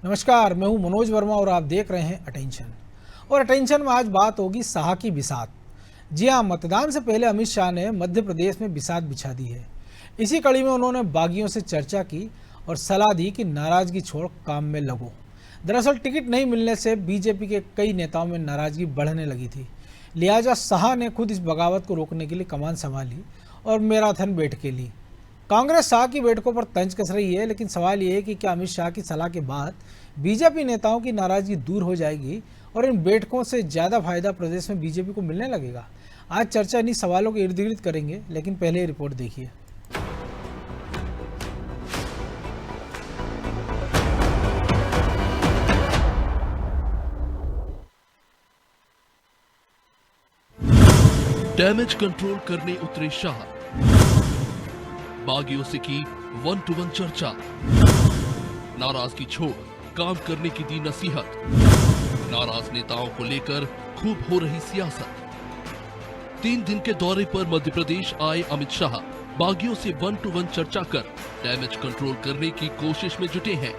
नमस्कार, मैं हूं मनोज वर्मा और आप देख रहे हैं अटेंशन। और अटेंशन में आज बात होगी शाह की बिसात। जी हां, मतदान से पहले अमित शाह ने मध्य प्रदेश में बिसात बिछा दी है। इसी कड़ी में उन्होंने बागियों से चर्चा की और सलाह दी कि नाराजगी छोड़ काम में लगो। दरअसल टिकट नहीं मिलने से बीजेपी के कई नेताओं में नाराजगी बढ़ने लगी थी। लिहाजा शाह ने खुद इस बगावत को रोकने के लिए कमान संभाली और मैराथन बैठकें ली। कांग्रेस शाह की बैठकों पर तंज कस रही है, लेकिन सवाल ये है कि क्या अमित शाह की सलाह के बाद बीजेपी नेताओं की नाराजगी दूर हो जाएगी और इन बैठकों से ज़्यादा फायदा प्रदेश में बीजेपी को मिलने लगेगा। आज चर्चा इन्हीं सवालों के इर्द गिर्द करेंगे, लेकिन पहले रिपोर्ट देखिए। डैमेज कंट्रोल करने उतरे शाह, बागियों से की 1-to-1 चर्चा, नाराजगी छोड़ काम करने की दी नसीहत, नाराज नेताओं को लेकर खूब हो रही सियासत। 3 दिन के दौरे पर मध्य प्रदेश आए अमित शाह बागियों से 1-to-1 चर्चा कर डैमेज कंट्रोल करने की कोशिश में जुटे हैं।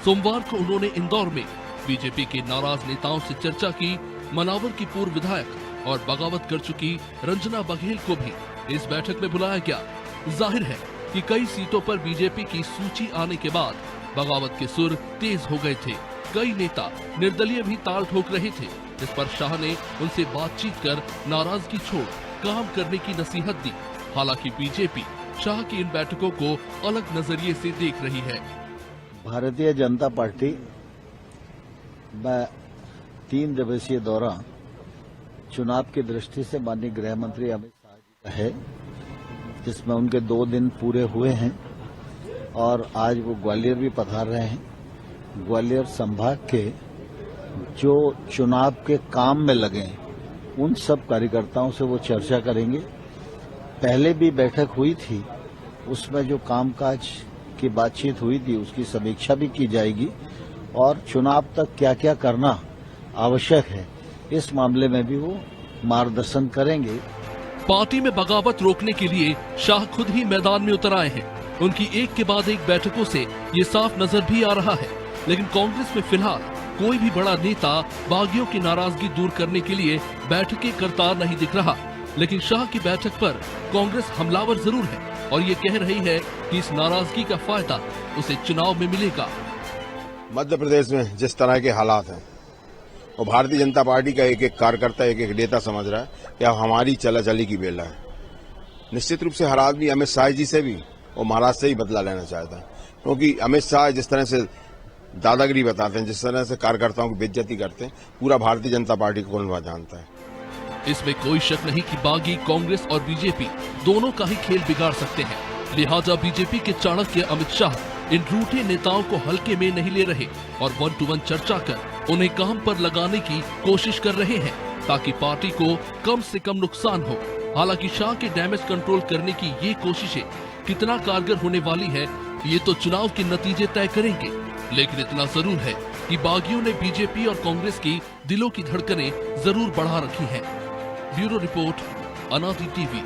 सोमवार को उन्होंने इंदौर में बीजेपी के नाराज नेताओं से चर्चा की। मनावर की पूर्व विधायक और बगावत कर चुकी रंजना बघेल को भी इस बैठक में बुलाया गया। जाहिर है कि कई सीटों पर बीजेपी की सूची आने के बाद बगावत के सुर तेज हो गए थे। कई नेता निर्दलीय भी ताल ठोक रहे थे। इस पर शाह ने उनसे बातचीत कर नाराजगी छोड़ काम करने की नसीहत दी। हालांकि बीजेपी शाह की इन बैठकों को अलग नजरिए से देख रही है। भारतीय जनता पार्टी 3 दिवसीय दौरा चुनाव की दृष्टि से माननीय गृह मंत्री अमित शाह जी का है, जिसमें उनके 2 दिन पूरे हुए हैं और आज वो ग्वालियर भी पधार रहे हैं। ग्वालियर संभाग के जो चुनाव के काम में लगे उन सब कार्यकर्ताओं से वो चर्चा करेंगे। पहले भी बैठक हुई थी, उसमें जो कामकाज की बातचीत हुई थी उसकी समीक्षा भी की जाएगी और चुनाव तक क्या क्या करना आवश्यक है इस मामले में भी वो मार्गदर्शन करेंगे। पार्टी में बगावत रोकने के लिए शाह खुद ही मैदान में उतर आए हैं। उनकी एक के बाद एक बैठकों से ये साफ नजर भी आ रहा है। लेकिन कांग्रेस में फिलहाल कोई भी बड़ा नेता बागियों की नाराजगी दूर करने के लिए बैठकें करता नहीं दिख रहा। लेकिन शाह की बैठक पर कांग्रेस हमलावर जरूर है और ये कह रही है कि इस नाराजगी का फायदा उसे चुनाव में मिलेगा। मध्य प्रदेश में जिस तरह के हालात हैं और भारतीय जनता पार्टी का एक एक कार्यकर्ता एक एक नेता समझ रहा है कि अब हमारी चला चली की बेला है। निश्चित रूप से हर आदमी अमित शाह जी से भी और महाराज से ही बदला लेना चाहता है, क्योंकि अमित शाह जिस तरह से दादागिरी बताते हैं, जिस तरह से कार्यकर्ताओं की बेइज्जती करते हैं, पूरा भारतीय जनता पार्टी को कौन जानता है। इसमें कोई शक नहीं कि बागी कांग्रेस और बीजेपी दोनों का ही खेल बिगाड़ सकते हैं। लिहाजा बीजेपी के चाणक्य अमित शाह इन रूठे नेताओं को हल्के में नहीं ले रहे और 1-to-1 चर्चा कर उन्हें काम पर लगाने की कोशिश कर रहे हैं, ताकि पार्टी को कम से कम नुकसान हो। हालांकि शाह के डैमेज कंट्रोल करने की ये कोशिशें कितना कारगर होने वाली है, ये तो चुनाव के नतीजे तय करेंगे। लेकिन इतना जरूर है कि बागियों ने बीजेपी और कांग्रेस की दिलों की धड़कनें जरूर बढ़ा रखी हैं। ब्यूरो रिपोर्ट, अनादि टीवी।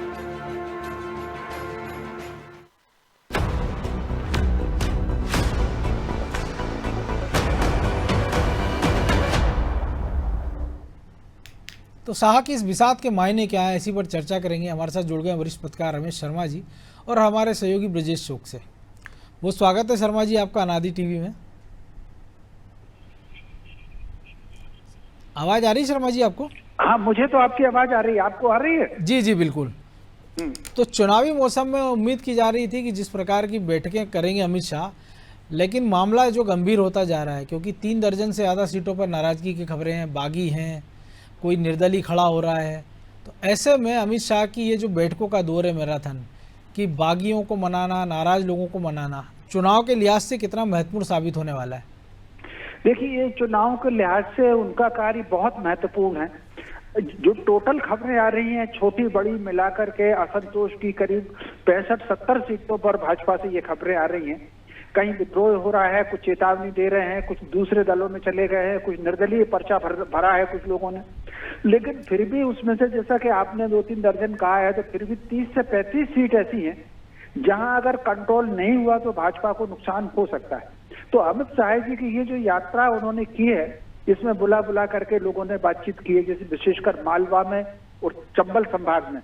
तो शाह की इस बिसात के मायने क्या है, इसी पर चर्चा करेंगे। हमारे साथ जुड़ गए वरिष्ठ पत्रकार रमेश शर्मा जी और हमारे सहयोगी ब्रजेश चौक से। बहुत स्वागत है शर्मा जी आपका अनादि टीवी में। आवाज आ रही है शर्मा जी आपको? हाँ, मुझे तो आपकी आवाज आ रही है, आपको आ रही है? जी जी बिल्कुल। तो चुनावी मौसम में उम्मीद की जा रही थी कि जिस प्रकार की बैठकें करेंगे अमित शाह, लेकिन मामला जो गंभीर होता जा रहा है, क्योंकि 3 दर्जन से ज़्यादा सीटों पर नाराजगी की खबरें हैं, बागी हैं, कोई निर्दलीय खड़ा हो रहा है। तो ऐसे में अमित शाह की ये जो बैठकों का दौर है मैराथन, कि बागियों को मनाना, नाराज लोगों को मनाना, चुनाव के लिहाज से कितना महत्वपूर्ण साबित होने वाला है? देखिए, ये चुनाव के लिहाज से उनका कार्य बहुत महत्वपूर्ण है। जो टोटल खबरें आ रही हैं छोटी बड़ी मिलाकर के असंतोष की करीब 65-70 सीटों पर भाजपा से ये खबरें आ रही हैं। कहीं विद्रोह हो रहा है, कुछ चेतावनी दे रहे हैं, कुछ दूसरे दलों में चले गए हैं, कुछ निर्दलीय पर्चा भरा है कुछ लोगों ने। लेकिन फिर भी उसमें से, जैसा कि आपने 2-3 दर्जन कहा है, तो फिर भी 30 से 35 सीट ऐसी हैं जहां अगर कंट्रोल नहीं हुआ तो भाजपा को नुकसान हो सकता है। तो अमित शाह जी की ये जो यात्रा उन्होंने की है, इसमें बुला बुला करके लोगों ने बातचीत की है, जैसे विशेषकर मालवा में और चंबल संभाग में,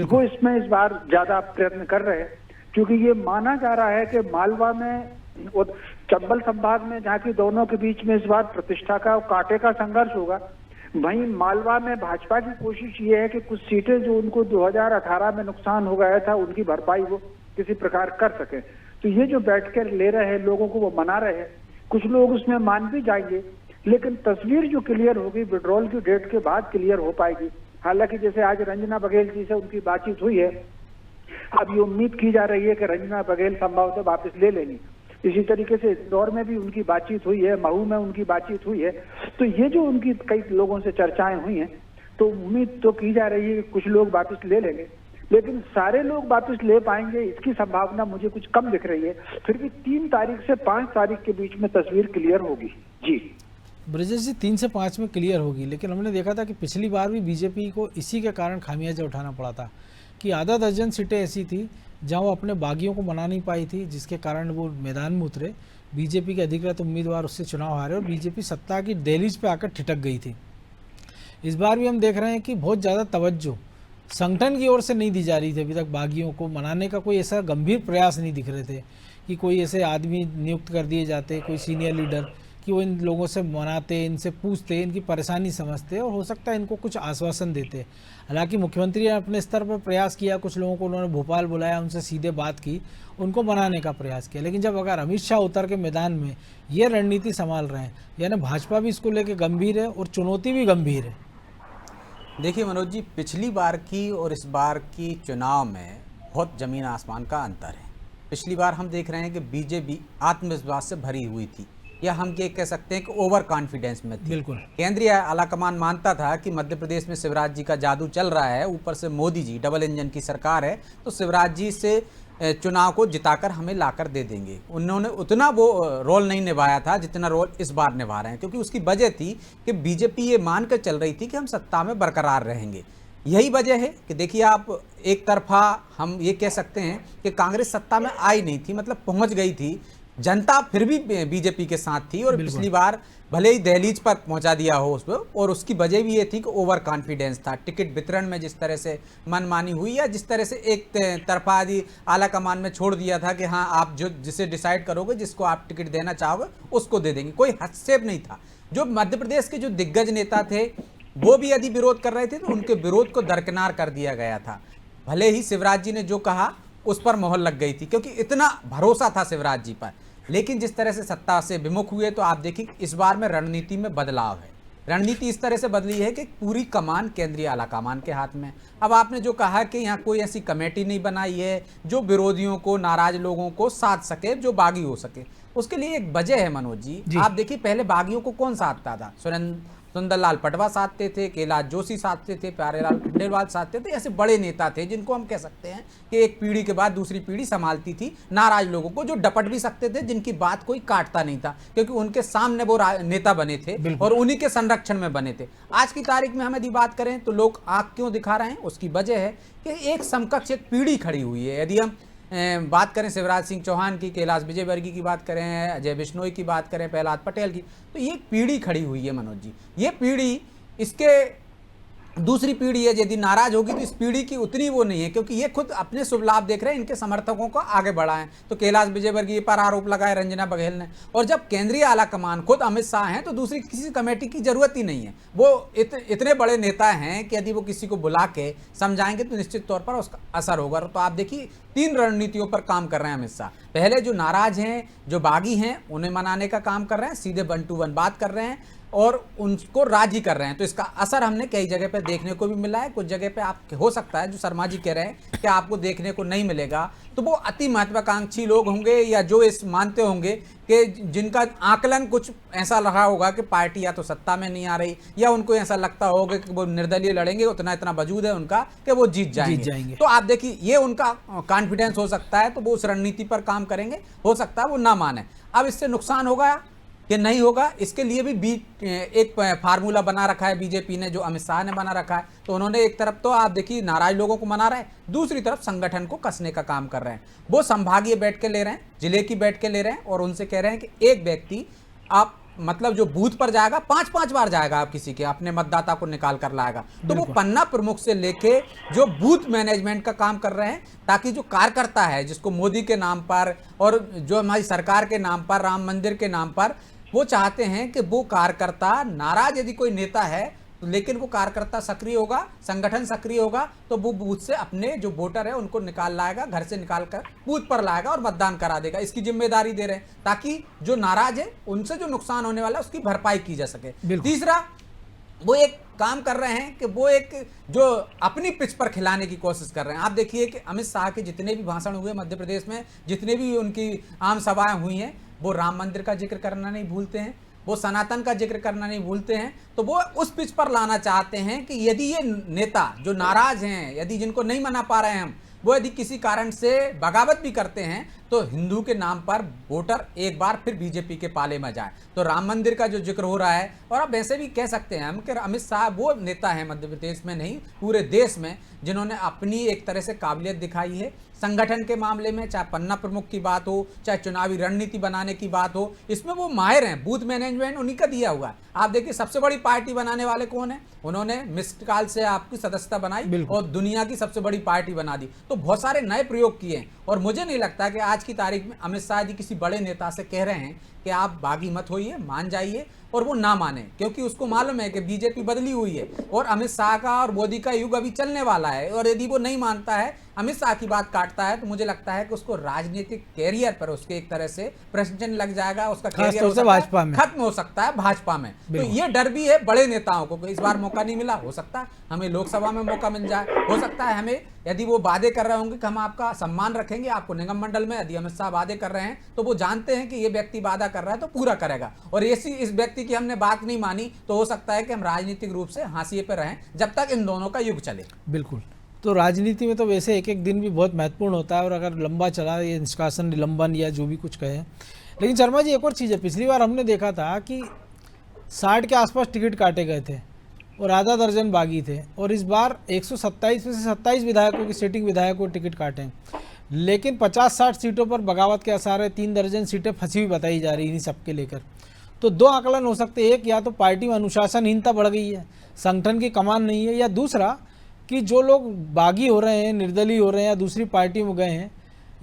वो इसमें इस बार ज्यादा प्रयत्न कर रहे हैं, क्योंकि ये माना जा रहा है कि मालवा में और चंबल संभाग में, जहाँ की दोनों के बीच में इस बार प्रतिष्ठा का और कांटे का संघर्ष होगा, वहीं मालवा में भाजपा की कोशिश ये है कि कुछ सीटें जो उनको 2018 में नुकसान हो गया था, उनकी भरपाई वो किसी प्रकार कर सके। तो ये जो बैठकर ले रहे हैं, लोगों को वो मना रहे हैं, कुछ लोग उसमें मान भी जाएंगे, लेकिन तस्वीर जो क्लियर होगी विड्रॉल की डेट के बाद क्लियर हो पाएगी। हालांकि जैसे आज रंजना बघेल जी से उनकी बातचीत हुई है, अब ये उम्मीद की जा रही है कि रंजना बघेल संभवतः वापस ले लेंगी। इसी तरीके से इंदौर में भी उनकी बातचीत हुई है, महू में उनकी बातचीत हुई है। तो ये जो उनकी कई लोगों से चर्चाएं हुई हैं, तो उम्मीद तो की जा रही है कि कुछ लोग वापस ले लेंगे, लेकिन सारे लोग वापस ले पाएंगे इसकी संभावना मुझे कुछ कम दिख रही है। फिर भी 3 तारीख से 5 तारीख के बीच में तस्वीर क्लियर होगी। जी ब्रजेश जी, 3 से 5 में क्लियर होगी, लेकिन हमने देखा था कि पिछली बार भी बीजेपी को इसी के कारण खामियाजा उठाना पड़ा था कि आधा दर्जन सीटें ऐसी थी जहां वो अपने बागियों को मना नहीं पाई थी, जिसके कारण वो मैदान में उतरे, बीजेपी के अधिकृत उम्मीदवार उससे चुनाव हारे और बीजेपी सत्ता की दहलीज पे आकर ठिठक गई थी। इस बार भी हम देख रहे हैं कि बहुत ज़्यादा तवज्जो संगठन की ओर से नहीं दी जा रही थी। अभी तक बागियों को मनाने का कोई ऐसा गंभीर प्रयास नहीं दिख रहे थे कि कोई ऐसे आदमी नियुक्त कर दिए जाते, कोई सीनियर लीडर, कि वो इन लोगों से मनाते, इनसे पूछते, इनकी परेशानी समझते और हो सकता है इनको कुछ आश्वासन देते। हालांकि मुख्यमंत्री ने अपने स्तर पर प्रयास किया, कुछ लोगों को उन्होंने भोपाल बुलाया, उनसे सीधे बात की, उनको मनाने का प्रयास किया। लेकिन जब अगर अमित शाह उतर के मैदान में ये रणनीति संभाल रहे हैं, यानी भाजपा भी इसको लेकर गंभीर है और चुनौती भी गंभीर है। देखिए मनोज जी, पिछली बार की और इस बार की चुनाव में बहुत ज़मीन आसमान का अंतर है। पिछली बार हम देख रहे हैं कि बीजेपी आत्मविश्वास से भरी हुई थी, या हम ये कह सकते हैं कि ओवर कॉन्फिडेंस में थी। बिल्कुल। केंद्रीय आलाकमान मानता था कि मध्य प्रदेश में शिवराज जी का जादू चल रहा है, ऊपर से मोदी जी डबल इंजन की सरकार है, तो शिवराज जी से चुनाव को जिताकर हमें लाकर दे देंगे। उन्होंने उतना वो रोल नहीं निभाया था जितना रोल इस बार निभा रहे हैं, क्योंकि उसकी वजह थी कि बीजेपी ये मानकर चल रही थी कि हम सत्ता में बरकरार रहेंगे। यही वजह है कि देखिए आप, एक तरफा हम ये कह सकते हैं कि कांग्रेस सत्ता में आई नहीं थी, मतलब पहुंच गई थी, जनता फिर भी बीजेपी के साथ थी, और पिछली बार भले ही दहलीज पर पहुंचा दिया हो उस पर, और उसकी वजह भी ये थी कि ओवर कॉन्फिडेंस था। टिकट वितरण में जिस तरह से मनमानी हुई, या जिस तरह से एक तरफा आला कमान में छोड़ दिया था कि हाँ आप जो जिसे डिसाइड करोगे, जिसको आप टिकट देना चाहोगे उसको दे देंगे, कोई हस्तक्षेप नहीं था। जो मध्य प्रदेश के जो दिग्गज नेता थे वो भी यदि विरोध कर रहे थे तो उनके विरोध को दरकिनार कर दिया गया था। भले ही शिवराज जी ने जो कहा उस पर मोहर लग गई थी, क्योंकि इतना भरोसा था शिवराज जी पर। लेकिन जिस तरह से सत्ता से विमुख हुए, तो आप देखिए इस बार में रणनीति में बदलाव है। रणनीति इस तरह से बदली है कि पूरी कमान केंद्रीय आला कमान के हाथ में। अब आपने जो कहा कि यहाँ कोई ऐसी कमेटी नहीं बनाई है जो विरोधियों को, नाराज लोगों को साथ सके, जो बागी हो सके, उसके लिए एक वजह है मनोज जी। आप देखिए पहले बागियों को कौन साधता था? सुंदरलाल पटवा साधते थे, कैलाश जोशी साधते थे, प्यारेलाल खंडेलवाल साधते थे। ऐसे बड़े नेता थे जिनको हम कह सकते हैं कि एक पीढ़ी के बाद दूसरी पीढ़ी संभालती थी नाराज लोगों को, जो डपट भी सकते थे, जिनकी बात कोई काटता नहीं था, क्योंकि उनके सामने वो नेता बने थे और उन्हीं के संरक्षण में बने थे। आज की तारीख में हम यदि बात करें तो लोग आंख क्यों दिखा रहे हैं, उसकी वजह है कि एक समकक्ष एक पीढ़ी खड़ी हुई है। यदि हम बात करें शिवराज सिंह चौहान की, कैलाश विजयवर्गीय की बात करें, अजय बिश्नोई की बात करें, प्रहलाद पटेल की, तो ये पीढ़ी खड़ी हुई है मनोज जी। ये पीढ़ी, इसके दूसरी पीढ़ी है, यदि नाराज होगी तो इस पीढ़ी की उतनी वो नहीं है, क्योंकि ये खुद अपने शुभ लाभ देख रहे हैं, इनके समर्थकों को आगे बढ़ाएं। तो कैलाश विजयवर्गीय पर आरोप लगाए रंजना बघेल ने, और जब केंद्रीय आला कमान खुद अमित शाह हैं तो दूसरी किसी कमेटी की जरूरत ही नहीं है। वो इतने बड़े नेता हैं कि यदि वो किसी को बुला के समझाएंगे तो निश्चित तौर पर उसका असर होगा। तो आप देखिए 3 रणनीतियों पर काम कर रहे हैं अमित शाह। पहले जो नाराज हैं, जो बागी हैं, उन्हें मनाने का काम कर रहे हैं, सीधे 1 to 1 बात कर रहे हैं और उनको राजी कर रहे हैं। तो इसका असर हमने कई जगह पे देखने को भी मिला है। कुछ जगह पे आप हो सकता है जो शर्मा जी कह रहे हैं कि आपको देखने को नहीं मिलेगा, तो वो अति महत्वाकांक्षी लोग होंगे, या जो इस मानते होंगे कि जिनका आकलन कुछ ऐसा रहा होगा कि पार्टी या तो सत्ता में नहीं आ रही, या उनको ऐसा लगता होगा कि वो निर्दलीय लड़ेंगे, उतना इतना वजूद है उनका कि वो जीत जाएंगे। तो आप देखिए ये उनका कॉन्फिडेंस हो सकता है, तो वो उस रणनीति पर काम करेंगे। हो सकता है वो ना माने। अब इससे नुकसान होगा कि नहीं होगा, इसके लिए भी एक फार्मूला बना रखा है बीजेपी ने, जो अमित शाह ने बना रखा है। तो उन्होंने एक तरफ तो आप देखिए नाराज लोगों को मना रहे हैं, दूसरी तरफ संगठन को कसने का काम कर रहे हैं। वो संभागीय बैठ के ले रहे हैं, जिले की बैठ के ले रहे हैं और उनसे कह रहे हैं कि एक व्यक्ति आप मतलब जो बूथ पर जाएगा 5-5 बार जाएगा, आप किसी के अपने मतदाता को निकाल कर लाएगा। तो वो पन्ना प्रमुख से लेके जो बूथ मैनेजमेंट का काम कर रहे हैं, ताकि जो कार्यकर्ता है जिसको मोदी के नाम पर और जो हमारी सरकार के नाम पर, राम मंदिर के नाम पर, वो चाहते हैं कि वो कार्यकर्ता नाराज यदि कोई नेता है, लेकिन वो कार्यकर्ता सक्रिय होगा, संगठन सक्रिय होगा, तो वो बूथ से अपने जो वोटर है उनको निकाल लाएगा, घर से निकाल कर बूथ पर लाएगा और मतदान करा देगा। इसकी जिम्मेदारी दे रहे हैं ताकि जो नाराज है उनसे जो नुकसान होने वाला है उसकी भरपाई की जा सके। तीसरा, वो एक काम कर रहे हैं कि वो एक जो अपनी पिच पर खिलाने की कोशिश कर रहे हैं। आप देखिए कि अमित शाह के जितने भी भाषण हुए मध्य प्रदेश में, जितने भी उनकी आम सभाएं हुई हैं, वो राम मंदिर का जिक्र करना नहीं भूलते हैं, वो सनातन का जिक्र करना नहीं भूलते हैं। तो वो उस पिच पर लाना चाहते हैं कि यदि ये नेता जो नाराज हैं, यदि जिनको नहीं मना पा रहे हैं हम, वो यदि किसी कारण से बगावत भी करते हैं तो हिंदू के नाम पर वोटर एक बार फिर बीजेपी के पाले में जाए। तो राम मंदिर का जो जिक्र हो रहा है, और अब वैसे भी कह सकते हैं हम कि अमित शाह वो नेता है मध्य प्रदेश में नहीं पूरे देश में जिन्होंने अपनी एक तरह से काबिलियत दिखाई है संगठन के मामले में, चाहे पन्ना प्रमुख की बात हो, चाहे चुनावी रणनीति बनाने की बात हो, इसमें वो माहिर हैं। बूथ मैनेजमेंट उन्हीं का दिया हुआ है। आप देखिए सबसे बड़ी पार्टी बनाने वाले कौन है, उन्होंने मिस्ड कॉल से आपकी सदस्यता बनाई और दुनिया की सबसे बड़ी पार्टी बना दी। तो बहुत सारे नए प्रयोग किए और मुझे नहीं लगता कि आज की तारीख में अमित शाह जी किसी बड़े नेता से कह रहे हैं कि आप बागी मत होइए, मान जाइए, और वो ना माने, क्योंकि उसको मालूम है कि बीजेपी बदली हुई है और अमित शाह का और मोदी का युग अभी चलने वाला है। और यदि वो नहीं मानता है, अमित शाह की बात काटता है, तो मुझे लगता है कि उसको राजनीतिक कैरियर पर उसके एक तरह से प्रश्न लग जाएगा, उसका कैरियर भाजपा में खत्म हो सकता है, भाजपा में। तो ये डर भी है बड़े नेताओं को, इस बार मौका नहीं मिला, हो सकता है हमें लोकसभा में मौका मिल जाए, हो सकता है हमें, यदि वो वादे कर रहे होंगे कि हम आपका सम्मान रखेंगे, आपको निगम मंडल में, यदि अमित शाह वादे कर रहे हैं तो वो जानते हैं कि ये व्यक्ति वादा कर रहा है तो पूरा करेगा। और इस व्यक्ति की हमने बात नहीं मानी तो हो सकता है कि हम राजनीतिक रूप से हाशिए पर रहें जब तक इन दोनों का युग चले। बिल्कुल। तो राजनीति में तो वैसे एक एक दिन भी बहुत महत्वपूर्ण होता है, और अगर लंबा चला ये निष्कासन, निलंबन या जो भी कुछ कहें। लेकिन शर्मा जी, एक और चीज़ है, पिछली बार हमने देखा था कि 60 के आसपास टिकट काटे गए थे और आधा दर्जन बागी थे, और इस बार 127 में से 27 विधायकों की सिटिंग विधायकों को टिकट काटे, लेकिन 50-60 सीटों पर बगावत के आसार है। 3 दर्जन सीटें फंसी हुई बताई जा रही इन्हीं सबके लेकर। तो दो आकलन हो सकते हैं, एक या तो पार्टी में अनुशासनहीनता बढ़ गई है, संगठन की कमान नहीं है, या दूसरा कि जो लोग बागी हो रहे हैं, निर्दलीय हो रहे हैं या दूसरी पार्टी में गए हैं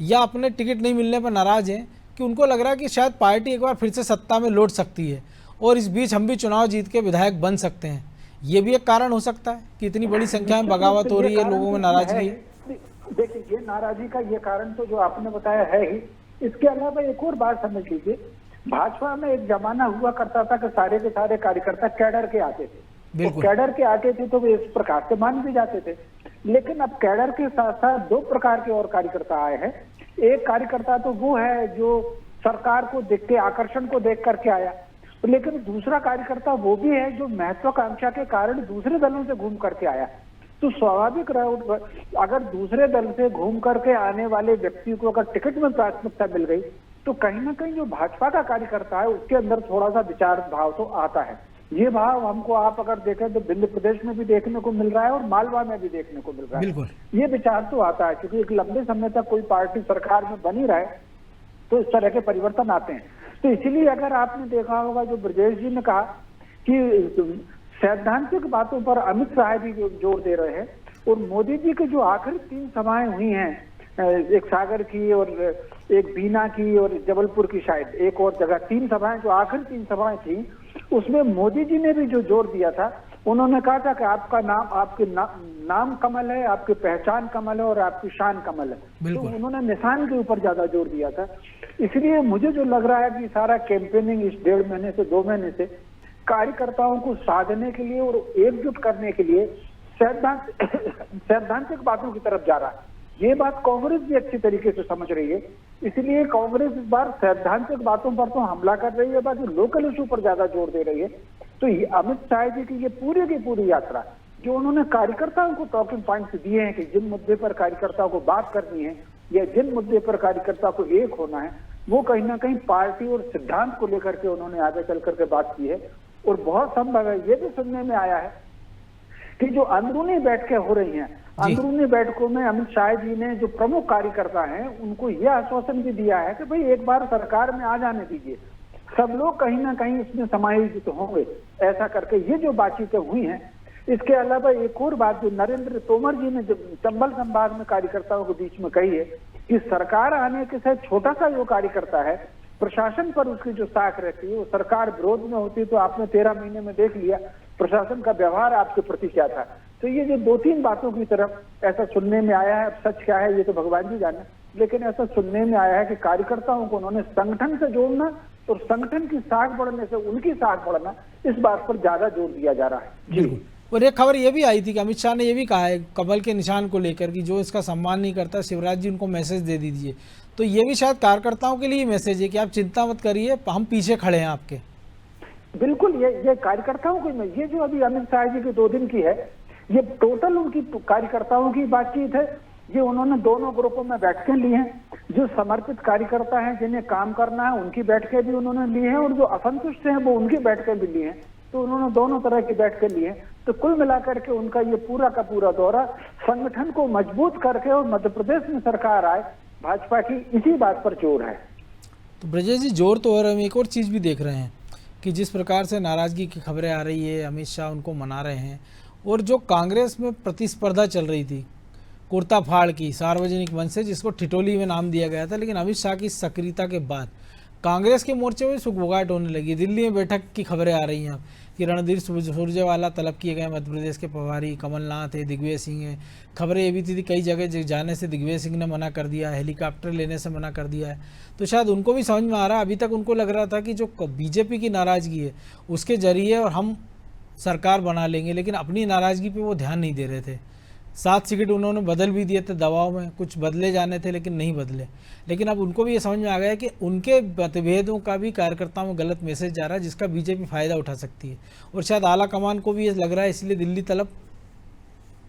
या अपने टिकट नहीं मिलने पर नाराज हैं, कि उनको लग रहा है कि शायद पार्टी एक बार फिर से सत्ता में लौट सकती है और इस बीच हम भी चुनाव जीत के विधायक बन सकते हैं। ये भी एक कारण हो सकता है कि इतनी बड़ी संख्या में बगावत हो रही है, लोगों में नाराजगी है। देखिए, ये नाराजगी का ये कारण तो जो आपने बताया है ही। इसके अलावा एक और बात समझ लीजिए, भाजपा में एक जमाना हुआ करता था कि सारे के सारे कार्यकर्ता कैडर के आते थे, तो कैडर के आते थे तो वे इस प्रकार से मान भी जाते थे। लेकिन अब कैडर के साथ साथ 2 प्रकार के और कार्यकर्ता आए हैं। एक कार्यकर्ता तो वो है जो सरकार को देख के, आकर्षण को देख करके आया, लेकिन दूसरा कार्यकर्ता वो भी है जो महत्वाकांक्षा के कारण दूसरे दलों से घूम करके आया। तो स्वाभाविक रहा, अगर दूसरे दल से घूम करके आने वाले व्यक्ति को अगर टिकट में प्राथमिकता मिल गई तो कहीं ना कहीं जो भाजपा का कार्यकर्ता है उसके अंदर थोड़ा सा विचार भाव तो आता है। ये भाव हमको आप अगर देखें तो विंध्य प्रदेश में भी देखने को मिल रहा है और मालवा में भी देखने को मिल रहा है। ये विचार तो आता है, क्योंकि एक लंबे समय तक कोई पार्टी सरकार में बनी रहे तो इस तरह के परिवर्तन आते हैं। तो इसीलिए अगर आपने देखा होगा, जो ब्रजेश जी ने कहा कि सैद्धांतिक बातों पर अमित शाह जी जोर दे रहे हैं, और मोदी जी की जो आखिरी 3 सभाएं हुई हैं, एक सागर की और एक बीना की और जबलपुर की, शायद एक और जगह, 3 सभाएं, जो आखिरी 3 सभाएं थी, उसमें मोदी जी ने भी जो जोर दिया था, उन्होंने कहा था कि आपका नाम, आपके नाम कमल है, आपकी पहचान कमल है और आपकी शान कमल है। तो उन्होंने निशान के ऊपर ज्यादा जोर दिया था। इसलिए मुझे जो लग रहा है कि सारा कैंपेनिंग इस 1.5 महीने से 2 महीने से कार्यकर्ताओं को साधने के लिए और एकजुट करने के लिए सैद्धांतिक बातों की तरफ जा रहा है। ये बात कांग्रेस भी अच्छी तरीके से समझ रही है, इसलिए कांग्रेस इस बार सैद्धांतिक बातों पर तो हमला कर रही है, बाकी लोकल इशू पर ज्यादा जोर दे रही है। तो अमित शाह जी की ये पूरी की पूरी यात्रा, जो उन्होंने कार्यकर्ताओं को टॉकिंग पॉइंट्स दिए हैं कि जिन मुद्दे पर कार्यकर्ताओं को बात करनी है या जिन मुद्दे पर कार्यकर्ता को एक होना है, वो कहीं ना कहीं पार्टी और सिद्धांत को लेकर के उन्होंने आगे चल करके बात की है। और बहुत संभव है, ये भी सुनने में आया है कि जो अंदरूनी बैठकें हो रही हैं, अंदरूनी बैठकों में अमित शाह जी ने जो प्रमुख कार्यकर्ता हैं उनको यह आश्वासन भी दिया है कि भाई एक बार सरकार में आ जाने दीजिए, सब लोग कहीं ना कहीं इसमें समायोजित होंगे, ऐसा करके ये जो बातचीतें हुई हैं। इसके अलावा एक और बात जो नरेंद्र तोमर जी ने चंबल संभाग में कार्यकर्ताओं के बीच में कही है कि सरकार आने के साथ छोटा सा जो कार्यकर्ता है, प्रशासन पर उसकी जो साख रहती है, वो सरकार विरोध में होती है। तो आपने 13 महीने में देख लिया प्रशासन का व्यवहार आपके प्रति क्या था। तो ये जो 2-3 बातों की तरफ ऐसा सुनने में आया है, अब सच क्या है ये तो भगवान जी जाने, लेकिन ऐसा सुनने में आया है कि कार्यकर्ताओं को उन्होंने संगठन से जोड़ना और संगठन की साख बढ़ने से उनकी साख बढ़ना, इस बात पर ज्यादा जोर दिया जा रहा है। जी। और एक खबर ये भी आई थी कि अमित शाह ने ये भी कहा है कमल के निशान को लेकर कि जो इसका सम्मान नहीं करता शिवराज जी उनको मैसेज दे दीजिए। तो ये भी शायद कार्यकर्ताओं के लिए मैसेज है कि आप चिंता मत करिए, हम पीछे खड़े हैं आपके। बिल्कुल, ये कार्यकर्ताओं को, ये जो अभी अमित शाह जी के 2 दिन की है, ये टोटल उनकी कार्यकर्ताओं की बातचीत है। ये उन्होंने दोनों ग्रुपों में बैठकें ली हैं। जो समर्पित कार्यकर्ता हैं जिन्हें काम करना है उनकी बैठकें भी उन्होंने ली हैं, और जो असंतुष्ट हैं वो उनकी बैठकें भी ली हैं। तो उन्होंने दोनों तरह की बैठकें ली हैं। तो कुल मिलाकर के उनका ये पूरा का पूरा दौरा संगठन को मजबूत करके और मध्य प्रदेश में सरकार आए, भाजपा की इसी बात पर जोर है। तो ब्रजेश जी, जोर तो हो रहा है, हम एक और चीज़ भी देख रहे हैं कि जिस प्रकार से नाराज़गी की खबरें आ रही है, अमित शाह उनको मना रहे हैं, और जो कांग्रेस में प्रतिस्पर्धा चल रही थी कुर्ता फाड़ की सार्वजनिक मंच से, जिसको ठिठोली में नाम दिया गया था, लेकिन अमित शाह की सक्रियता के बाद कांग्रेस के मोर्चे में सुगबुगाहट होने लगी। दिल्ली में बैठक की खबरें आ रही हैं कि रणधीर सुरजेवाला तलब किए गए, मध्य प्रदेश के प्रभारी कमलनाथ है, दिग्विजय सिंह है। खबरें ये भी थी कई जगह जाने से दिग्विजय सिंह ने मना कर दिया, हेलीकॉप्टर लेने से मना कर दिया है। तो शायद उनको भी समझ में आ रहा है, अभी तक उनको लग रहा था कि जो बीजेपी की नाराज़गी है उसके जरिए और हम सरकार बना लेंगे, लेकिन अपनी नाराज़गी पे वो ध्यान नहीं दे रहे थे। 7 सीट उन्होंने बदल भी दिए थे दबाव में, कुछ बदले जाने थे लेकिन नहीं बदले। लेकिन अब उनको भी ये समझ में आ गया कि उनके मतभेदों का भी कार्यकर्ताओं में गलत मैसेज जा रहा है, जिसका बीजेपी फ़ायदा उठा सकती है, और शायद आला कमान को भी ये लग रहा है, इसलिए दिल्ली तलब।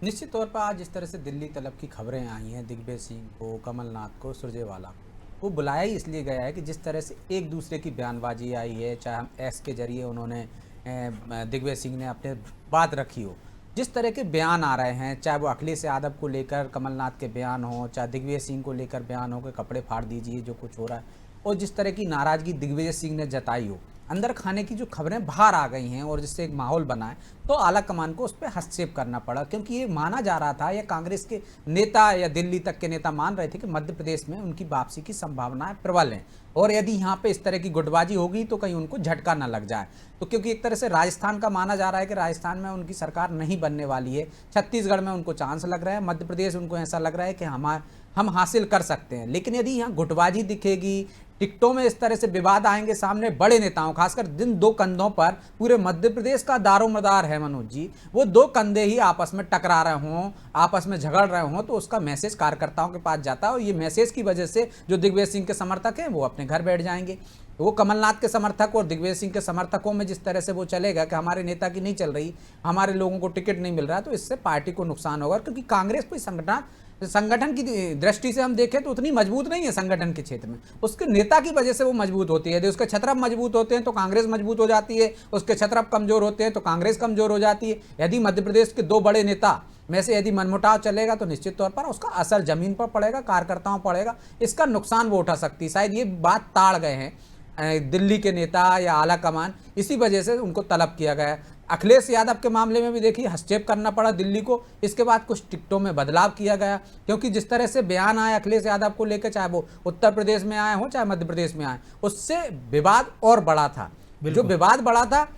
निश्चित तौर पर आज जिस तरह से दिल्ली तलब की खबरें आई हैं, दिग्विजय सिंह को, कमलनाथ को, सुरजेवाला को, वो बुलाया ही इसलिए गया है कि जिस तरह से एक दूसरे की बयानबाजी आई है, चाहे हम एस के जरिए उन्होंने दिग्विजय सिंह ने अपने बात रखी हो, जिस तरह के बयान आ रहे हैं, चाहे वो अखिलेश यादव को लेकर कमलनाथ के बयान हो, चाहे दिग्विजय सिंह को लेकर बयान हो कि कपड़े फाड़ दीजिए जो कुछ हो रहा है, और जिस तरह की नाराज़गी दिग्विजय सिंह ने जताई हो, अंदर खाने की जो खबरें बाहर आ गई हैं और जिससे एक माहौल बना है, तो आला कमान को उस पर हस्तक्षेप करना पड़ा। क्योंकि ये माना जा रहा था, या कांग्रेस के नेता या दिल्ली तक के नेता मान रहे थे कि मध्य प्रदेश में उनकी वापसी की संभावनाएं प्रबल हैं, और यदि यहाँ पे इस तरह की गुटबाजी होगी तो कहीं उनको झटका ना लग जाए। तो क्योंकि एक तरह से राजस्थान का माना जा रहा है कि राजस्थान में उनकी सरकार नहीं बनने वाली है, छत्तीसगढ़ में उनको चांस लग रहा है, मध्य प्रदेश उनको ऐसा लग रहा है कि हम हासिल कर सकते हैं। लेकिन यदि यहाँ गुटबाजी दिखेगी, टिकटों में इस तरह से विवाद आएंगे सामने बड़े नेताओं, खासकर जिन 2 कंधों पर पूरे मध्य प्रदेश का दारोमदार है मनोज जी, वो 2 कंधे ही आपस में टकरा रहे हों, आपस में झगड़ रहे हों, तो उसका मैसेज कार्यकर्ताओं के पास जाता है, और ये मैसेज की वजह से जो दिग्विजय सिंह के समर्थक हैं वो अपने घर बैठ जाएंगे। वो कमलनाथ के समर्थक और दिग्विजय सिंह के समर्थकों में जिस तरह से वो चलेगा कि हमारे नेता की नहीं चल रही, हमारे लोगों को टिकट नहीं मिल रहा, तो इससे पार्टी को नुकसान होगा। क्योंकि कांग्रेस कोई संगठन की दृष्टि से हम देखें तो उतनी मजबूत नहीं है संगठन के क्षेत्र में, उसके नेता की वजह से वो मजबूत होती है। यदि उसके छत्रप मजबूत होते हैं तो कांग्रेस मजबूत हो जाती है, उसके छत्रप कमजोर होते हैं तो कांग्रेस कमजोर हो जाती है। यदि मध्य प्रदेश के 2 बड़े नेता में से यदि मनमुटाव चलेगा तो निश्चित तौर पर उसका असर जमीन पर पड़ेगा, कार्यकर्ताओं पड़ेगा, इसका नुकसान वो उठा सकती है। शायद ये बात ताड़ गए हैं दिल्ली के नेता या आला कमान, इसी वजह से उनको तलब किया गया है। अखिलेश यादव के मामले में भी देखिए हस्तक्षेप करना पड़ा दिल्ली को, इसके बाद कुछ टिकटों में बदलाव किया गया, क्योंकि जिस तरह से बयान आए अखिलेश यादव को लेकर, चाहे वो उत्तर प्रदेश में आए हों चाहे मध्य प्रदेश में आए, उससे विवाद और बड़ा था। जो विवाद बड़ा था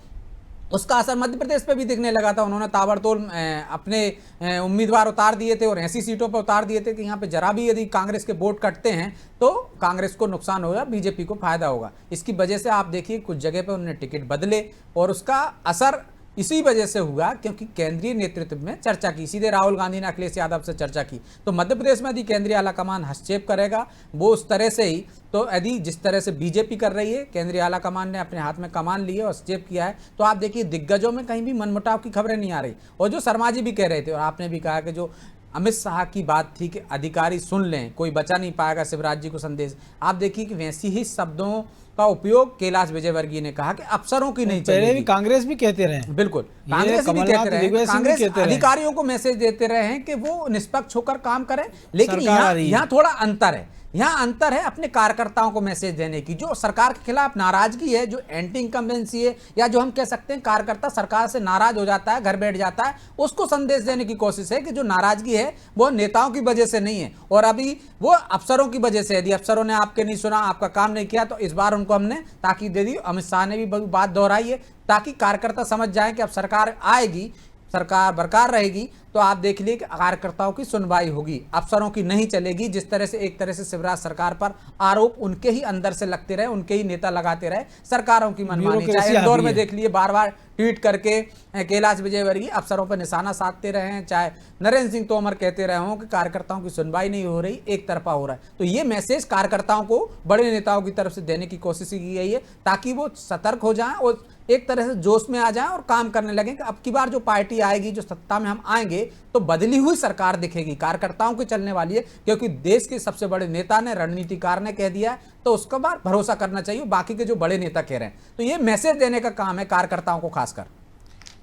उसका असर मध्य प्रदेश पे भी दिखने लगा था। उन्होंने ताबड़तोड़ अपने उम्मीदवार उतार दिए थे और ऐसी सीटों पर उतार दिए थे कि यहाँ पे जरा भी यदि कांग्रेस के वोट कटते हैं तो कांग्रेस को नुकसान होगा, बीजेपी को फायदा होगा। इसकी वजह से आप देखिए कुछ जगह पे उन्होंने टिकट बदले, और उसका असर इसी वजह से हुआ क्योंकि केंद्रीय नेतृत्व में चर्चा की, सीधे राहुल गांधी ने अखिलेश यादव से चर्चा की। तो मध्य प्रदेश में यदि केंद्रीय आलाकमान हस्तक्षेप करेगा वो उस तरह से ही, तो यदि जिस तरह से बीजेपी कर रही है, केंद्रीय आलाकमान ने अपने हाथ में कमान ली है और हस्तक्षेप किया है, तो आप देखिए दिग्गजों में कहीं भी मनमुटाव की खबरें नहीं आ रही। और जो शर्मा जी भी कह रहे थे और आपने भी कहा कि जो अमित शाह की बात थी कि अधिकारी सुन लें, कोई बचा नहीं पाएगा शिवराज जी को संदेश। आप देखिए कि वैसी ही शब्दों का उपयोग कैलाश विजयवर्गीय ने कहा कि अफसरों की नहीं पहले भी चलेगी। कांग्रेस भी कहते रहे, बिल्कुल, ये कांग्रेस भी कमलनाथ, कहते रहे हैं, दिग्विजय सिंह भी कांग्रेस कहते रहे। अधिकारियों को मैसेज देते रहे हैं कि वो निष्पक्ष होकर काम करें। लेकिन सरकार आ रही है। यहाँ थोड़ा अंतर है, यहाँ अंतर है अपने कार्यकर्ताओं को मैसेज देने की। जो सरकार के खिलाफ नाराजगी है, जो एंटी इनकम्बेंसी है, या जो हम कह सकते हैं कार्यकर्ता सरकार से नाराज हो जाता है, घर बैठ जाता है, उसको संदेश देने की कोशिश है कि जो नाराजगी है वो नेताओं की वजह से नहीं है, और अभी वो अफसरों की वजह से। यदि अफसरों ने आपके नहीं सुना, आपका काम नहीं किया, तो इस बार उनको हमने ताकीद दे दी। अमित शाह ने भी बात दोहराई है ताकि कार्यकर्ता समझ जाए कि अब सरकार आएगी, सरकार बरकरार रहेगी, तो आप देख लिए कि कार्यकर्ताओं की सुनवाई होगी, अफसरों की नहीं चलेगी। जिस तरह से एक तरह से शिवराज सरकार पर आरोप उनके ही अंदर से लगते रहे, उनके ही नेता लगाते रहे, सरकारों की मनमानी। चाहे इंदौर में देख लिए बार बार ट्वीट करके कैलाश विजयवर्गीय अफसरों पर निशाना साधते रहे हैं, चाहे नरेंद्र सिंह तोमर कहते रहे हों कि कार्यकर्ताओं की सुनवाई नहीं हो रही, एक तरफा हो रहा है। तो ये मैसेज कार्यकर्ताओं को बड़े नेताओं की तरफ से देने की कोशिश की गई है ताकि वो सतर्क हो जाएं और एक तरह से जोश में आ जाएं और काम करने लगें कि अब की बार जो पार्टी आएगी, जो सत्ता में हम आएंगे, तो बदली हुई सरकार दिखेगी, कार्यकर्ताओं की चलने वाली है। क्योंकि देश के सबसे बड़े नेता ने, रणनीतिकार ने कह दिया है, तो उसके बाद भरोसा करना चाहिए बाकी के जो बड़े नेता कह रहे हैं। तो ये मैसेज देने का काम है कार्यकर्ताओं को खासकर।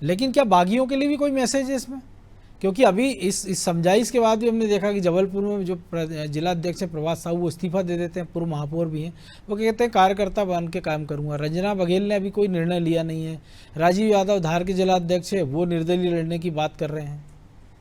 लेकिन क्या बागियों के लिए भी कोई मैसेज है इसमें? क्योंकि अभी इस समझाइश के बाद भी हमने देखा कि जबलपुर में जो जिला अध्यक्ष है प्रभात साहू, वो इस्तीफा दे देते हैं, पूर्व महापौर भी हैं, वो कहते हैं कार्यकर्ता बन के काम करूंगा। रंजना बघेल ने अभी कोई निर्णय लिया नहीं है। राजीव यादव धार के जिला अध्यक्ष है, वो निर्दलीय लड़ने की बात कर रहे हैं।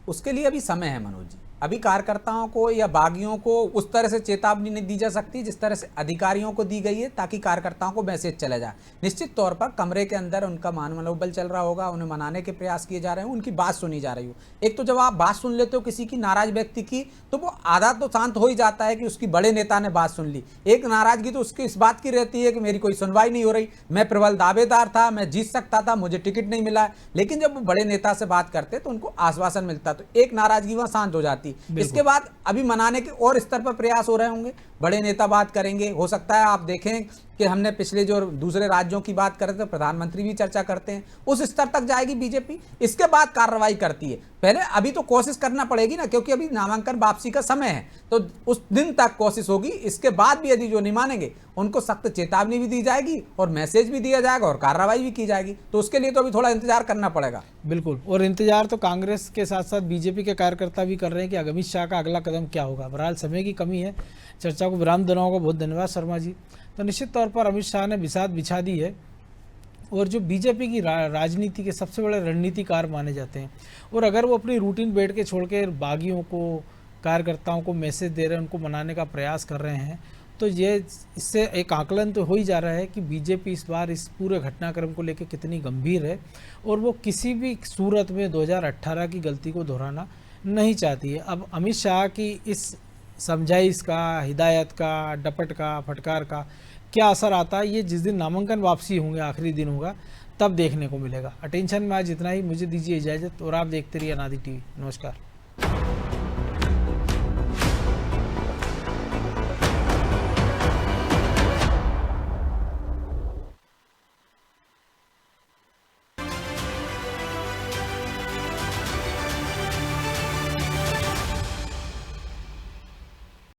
उसके लिए अभी समय है मनोज जी। अभी कार्यकर्ताओं को या बागियों को उस तरह से चेतावनी नहीं दी जा सकती जिस तरह से अधिकारियों को दी गई है, ताकि कार्यकर्ताओं को मैसेज चले जाए। निश्चित तौर पर कमरे के अंदर उनका मान मनोबल चल रहा होगा, उन्हें मनाने के प्रयास किए जा रहे हैं, उनकी बात सुनी जा रही हो। एक तो जब आप बात सुन लेते हो किसी की, नाराज व्यक्ति की, तो वो आधा तो शांत हो ही जाता है कि उसकी बड़े नेता ने बात सुन ली। एक नाराजगी तो उसकी इस बात की रहती है कि मेरी कोई सुनवाई नहीं हो रही, मैं प्रबल दावेदार था, मैं जीत सकता था, मुझे टिकट नहीं मिला। लेकिन जब वो बड़े नेता से बात करते तो उनको आश्वासन मिलता, तो एक नाराजगी वहां शांत हो जाती। इसके बाद अभी मनाने के और स्तर पर प्रयास हो रहे होंगे, बड़े नेता बात करेंगे। हो सकता है आप देखें कि हमने पिछले जो दूसरे राज्यों की बात कर रहे थे, प्रधानमंत्री भी चर्चा करते हैं, उस स्तर तक जाएगी बीजेपी। इसके बाद कार्रवाई करती है। पहले अभी तो कोशिश करना पड़ेगी ना, क्योंकि अभी नामांकन वापसी का समय है, तो उस दिन तक कोशिश होगी। इसके बाद भी यदि जो नहीं मानेंगे उनको सख्त चेतावनी भी दी जाएगी और मैसेज भी दिया जाएगा और कार्रवाई भी की जाएगी। तो उसके लिए तो अभी थोड़ा इंतजार करना पड़ेगा। बिल्कुल, और इंतजार तो कांग्रेस के साथ साथ बीजेपी के कार्यकर्ता भी कर रहे हैं कि अमित शाह का अगला कदम क्या होगा। बहरहाल समय की कमी है, चर्चा को विराम देना होगा। बहुत धन्यवाद शर्मा जी। तो निश्चित तौर पर अमित शाह ने बिसात बिछा दी है, और जो बीजेपी की राजनीति के सबसे बड़े रणनीतिकार माने जाते हैं, और अगर वो अपनी रूटीन बैठ के छोड़ के बागियों को, कार्यकर्ताओं को मैसेज दे रहे हैं, उनको मनाने का प्रयास कर रहे हैं, तो ये इससे एक आकलन तो हो ही जा रहा है कि बीजेपी इस बार इस पूरे घटनाक्रम को लेकर कितनी गंभीर है, और वो किसी भी सूरत में 2018 की गलती को दोहराना नहीं चाहती है। अब अमित शाह की इस समझाइश का, हिदायत का, डपट का, फटकार का क्या असर आता है, ये जिस दिन नामांकन वापसी होंगे, आखिरी दिन होगा, तब देखने को मिलेगा। अटेंशन में आज इतना ही। मुझे दीजिए इजाज़त, और आप देखते रहिए अनादि टीवी। नमस्कार।